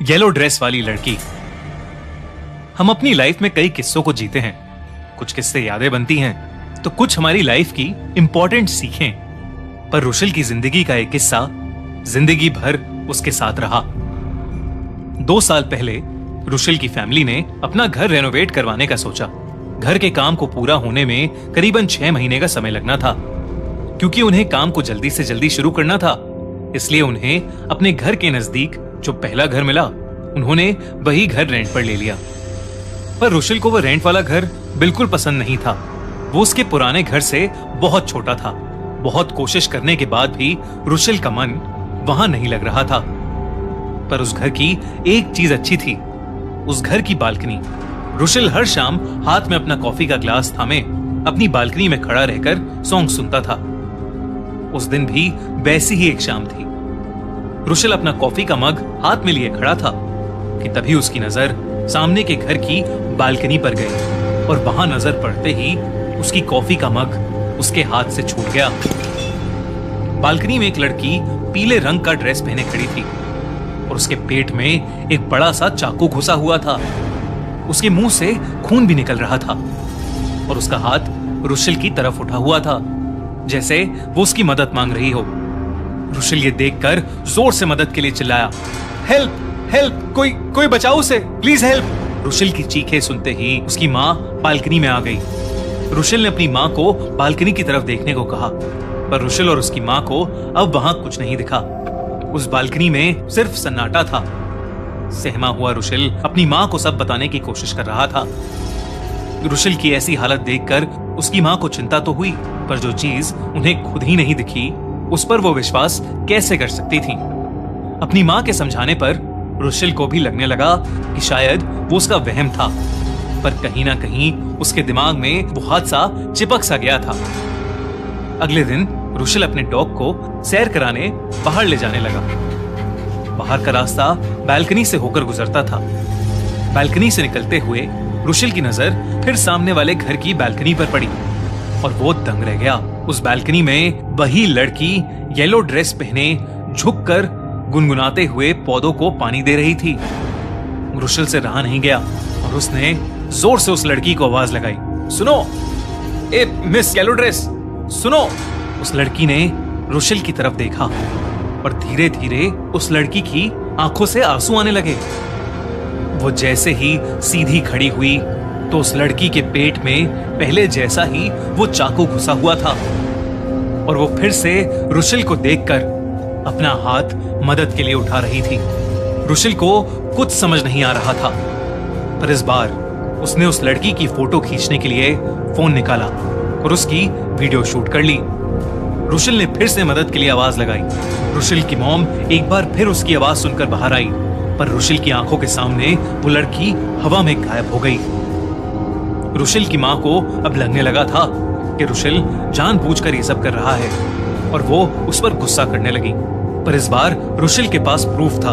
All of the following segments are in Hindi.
येलो ड्रेस वाली लड़की। हम अपनी लाइफ में कई किस्सों को जीते हैं। कुछ किस्से यादें बनती हैं तो कुछ हमारी लाइफ की इंपॉर्टेंट सीखें। पर रुशिल की जिंदगी का एक किस्सा जिंदगी भर उसके साथ रहा। 2 साल पहले रुशिल की फैमिली ने अपना घर रेनोवेट करवाने का सोचा। घर के काम को पूरा होने में करीबन 6 महीने का समय लगना था। क्योंकि उन्हें काम को जल्दी से जल्दी शुरू करना था, इसलिए उन्हें अपने घर के नजदीक जो पहला घर मिला उन्होंने वही घर रेंट पर ले लिया। पर रुशिल को वो रेंट वाला घर बिल्कुल पसंद नहीं था। वो उसके पुराने घर से बहुत छोटा था। बहुत कोशिश करने के बाद भी रुशिल का मन वहां नहीं लग रहा था। पर उस घर की एक चीज अच्छी थी, उस घर की बालकनी। रुशिल हर शाम हाथ में अपना कॉफी का ग्लास थामे अपनी बालकनी में खड़ा रहकर सॉन्ग सुनता था। उस दिन भी वैसी ही एक शाम थी। रुशिल अपना कॉफी का मग हाथ में लिए खड़ा था कि तभी उसकी नजर सामने के घर की बालकनी पर गई और वहां नजर पड़ते ही उसकी कॉफी का मग उसके हाथ से छूट गया। बालकनी में एक लड़की पीले रंग का ड्रेस पहने खड़ी थी और उसके पेट में एक बड़ा सा चाकू घुसा हुआ था। उसके मुंह से खून भी निकल रहा था और उसका हाथ रुशिल की तरफ उठा हुआ था, जैसे वो उसकी मदद मांग रही हो। रुशिल ये देखकर जोर से मदद के लिए चिल्लाया, हेल्प हेल्प, कोई बचाओ उसे, प्लीज हेल्प। रुशिल की चीखें सुनते ही उसकी माँ बालकनी में आ गई। रुशिल ने अपनी माँ को बालकनी की तरफ देखने को कहा, पर रुशिल और उसकी माँ को अब वहां कुछ नहीं दिखा। उस बालकनी में सिर्फ सन्नाटा था। सहमा हुआ रुशिल अपनी माँ को सब बताने की कोशिश कर रहा था। रुशिल की ऐसी हालत देखकर उसकी माँ को चिंता तो हुई, पर जो चीज उन्हें खुद ही नहीं दिखी उस पर वो विश्वास कैसे कर सकती थी। अपनी माँ के समझाने पर रुशिल को भी लगने लगा कि शायद वो उसका वहम था, पर कहीं ना कहीं उसके दिमाग में वो हादसा चिपक सा गया था। अगले दिन रुशिल अपने डॉग को सैर कराने बाहर ले जाने लगा। बाहर का रास्ता बालकनी से होकर गुजरता था। बालकनी से निकलते हुए रुशिल की नजर फिर सामने वाले घर की बालकनी पर पड़ी और वो दंग रह गया। उस बालकनी में वही लड़की येलो ड्रेस पहने झुककर गुनगुनाते हुए पौधों को पानी दे रही थी। रुशिल से रहा नहीं गया और उसने जोर से उस लड़की को आवाज लगाई, सुनो ए मिस येलो ड्रेस, सुनो। उस लड़की ने रुशिल की तरफ देखा और धीरे धीरे उस लड़की की आंखों से आंसू आने लगे। वो जैसे ही सीधी खड़ी हुई तो उस लड़की के पेट में पहले जैसा ही वो चाकू घुसा हुआ था और वो फिर से रुशिल को देखकर अपना हाथ मदद के लिए उठा रही थी। रुशिल को कुछ समझ नहीं आ रहा था, पर इस बार उसने उस लड़की की फोटो खींचने के लिए फोन निकाला और उसकी वीडियो शूट कर ली। रुशिल ने फिर से मदद के लिए आवाज लगाई। रुशिल की मॉम एक बार फिर उसकी आवाज सुनकर बाहर आई, पर रुशिल की आंखों के सामने वो लड़की हवा में गायब हो गई। रुशिल की माँ को अब लगने लगा था कि रुशिल जानबूझकर ये सब कर रहा है और वो उस पर गुस्सा करने लगी। पर इस बार रुशिल के पास प्रूफ था।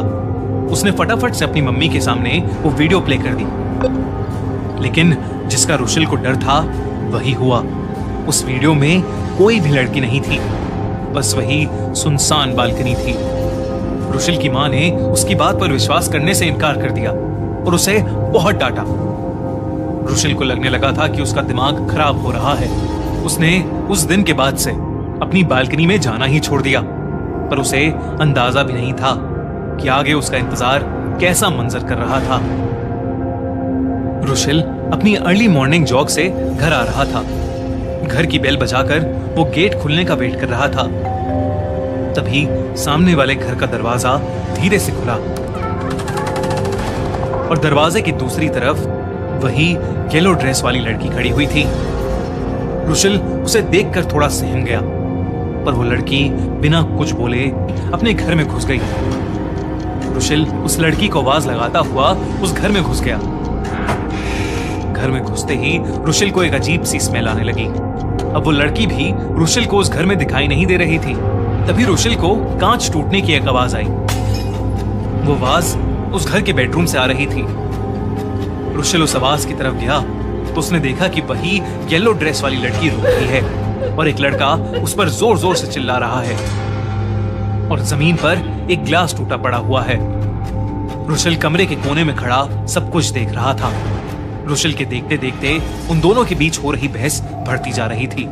उसने फटाफट से अपनी मम्मी के सामने वो वीडियो प्ले कर दी। लेकिन जिसका रुशिल को डर था वही हुआ। उस वीडियो में कोई भी लड़की नहीं थी, बस वही सुनसान बालकनी थी। रुशिल की माँ ने उसकी बात पर विश्वास करने से इनकार कर दिया और उसे बहुत डांटा। रुशिल को लगने लगा था कि उसका दिमाग खराब हो रहा है। उसने उस दिन के बाद से अपनी बालकनी में जाना ही छोड़ दिया, पर उसे अंदाजा भी नहीं था कि आगे उसका इंतजार कैसा मंजर कर रहा था। रुशिल अपनी अर्ली मॉर्निंग जॉग से घर आ रहा था। घर की बेल बजाकर वो गेट खुलने का वेट कर रहा था। तभी सामने वाले घर का दरवाजा धीरे से खुला और दरवाजे की दूसरी तरफ वही येलो ड्रेस वाली लड़की खड़ी हुई थी। रुशिल उसे देखकर थोड़ा सहम गया, पर वो लड़की बिना कुछ बोले अपने घर में घुस गई। रुशिल उस लड़की को आवाज लगाता हुआ उस घर में घुस गया। घर में घुसते ही रुशिल को एक अजीब सी स्मेल आने लगी। अब वो लड़की भी रुशिल को उस घर में दिखाई नहीं दे रही थी। तभी रुशिल को कांच टूटने की एक आवाज आई। वो आवाज उस घर के बेडरूम से आ रही थी। रुशिल उस आवाज की तरफ गया तो उसने देखा कि वही येलो ड्रेस वाली लड़की रो रही है और एक लड़का उस पर जोर जोर से चिल्ला रहा है और जमीन पर एक ग्लास टूटा पड़ा हुआ है। रुशल कमरे के कोने में खड़ा सब कुछ देख रहा था। रुशल के देखते देखते उन दोनों के बीच हो रही बहस बढ़ती जा रही थी।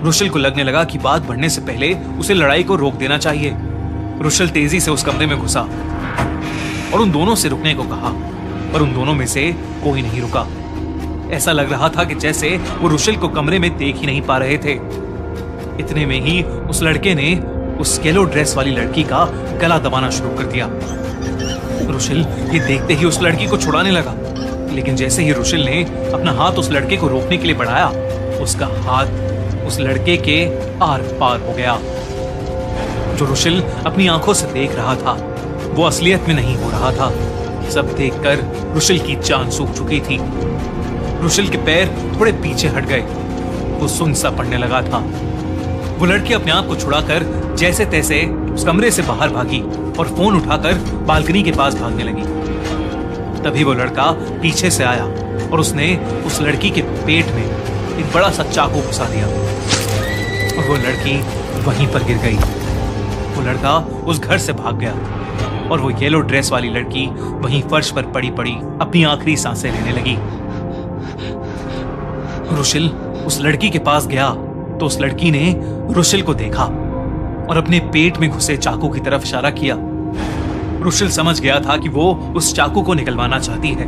रुशल को लगने लगा कि बात बढ़ने से पहले उसे लड़ाई को रोक देना चाहिए। रुशल तेजी से उस कमरे में घुसा और उन दोनों से रुकने को कहा, पर उन दोनों में से कोई नहीं रुका। ऐसा लग रहा था कि जैसे वो रुशल को कमरे में देख ही नहीं पा रहे थे। इतने में ही उस लड़के ने उस येलो ड्रेस वाली लड़की का गला दबाना शुरू कर दिया। रुशल ये देखते ही उस लड़की को छुड़ाने लगा, लेकिन जैसे ही रुशल ने अपना हाथ उस लड़के को रोकने के लिए बढ़ाया, उसका हाथ उस लड़के के आर पार हो गया। जो रुशल अपनी आंखों से देख रहा था वो असलियत में नहीं हो रहा था। सब देखकर रुशल की जान सूख चुकी थी। रुशल के पैर थोड़े पीछे हट गए। वो सुन सा पड़ने लगा था। वो लड़की अपने आप को छुड़ाकर जैसे तैसे उस कमरे से बाहर भागी और फोन उठाकर बालकनी के पास भागने लगी। तभी वो लड़का पीछे से आया और उसने उस लड़की के पेट में एक बड़ा सा चाकू घुसा दिया और वो लड़की वहीं पर गिर गई। वो लड़का उस घर से भाग गया और वो येलो ड्रेस वाली लड़की वहीं फर्श पर पड़ी पड़ी अपनी आखिरी सांसें लेने लगी। रुशल उस लड़की के पास गया तो उस लड़की ने रुशल को देखा और अपने पेट में घुसे चाकू की तरफ इशारा किया। रुशल समझ गया था कि वो उस चाकू को निकलवाना चाहती है।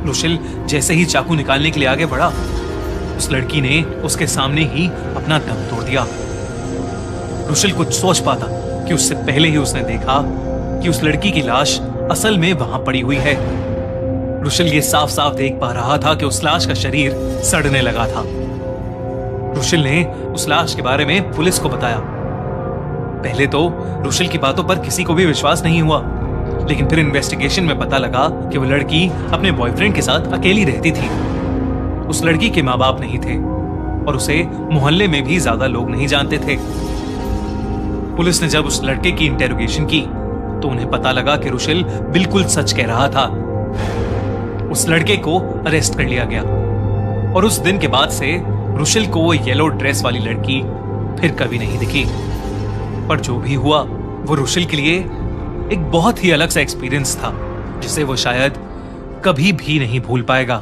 रुशल जैसे ही चाकू निकालने के लिए आगे बढ़ा, उस लड़की ने उसके सामने ही अपना दम तोड़ दिया। रुशल कुछ सोच पाता कि उससे पहले ही उसने देखा कि उस लड़की की लाश असल में वहां पड़ी हुई है। रुशल ये साफ साफ देख पा रहा था कि उस लाश का शरीर सड़ने लगा था। रुशल ने उस लाश के बारे में पुलिस को बताया। पहले तो रुशल की बातों पर किसी को भी विश्वास नहीं हुआ, लेकिन फिर इन्वेस्टिगेशन में पता लगा कि वो लड़की अपने बॉयफ्रेंड के साथ अकेली रहती थी। उस लड़की के माँ बाप नहीं थे और उसे मोहल्ले में भी ज्यादा लोग नहीं जानते थे। पुलिस ने जब उस लड़के की इंटेरोगेशन की तो उन्हें पता लगा कि रुशल बिल्कुल सच कह रहा था। उस लड़के को अरेस्ट कर लिया गया और उस दिन के बाद से रुशल को वो येलो ड्रेस वाली लड़की फिर कभी नहीं दिखी। पर जो भी हुआ वो रुशल के लिए एक बहुत ही अलग सा एक्सपीरियंस था, जिसे वो शायद कभी भी नहीं भूल पाएगा।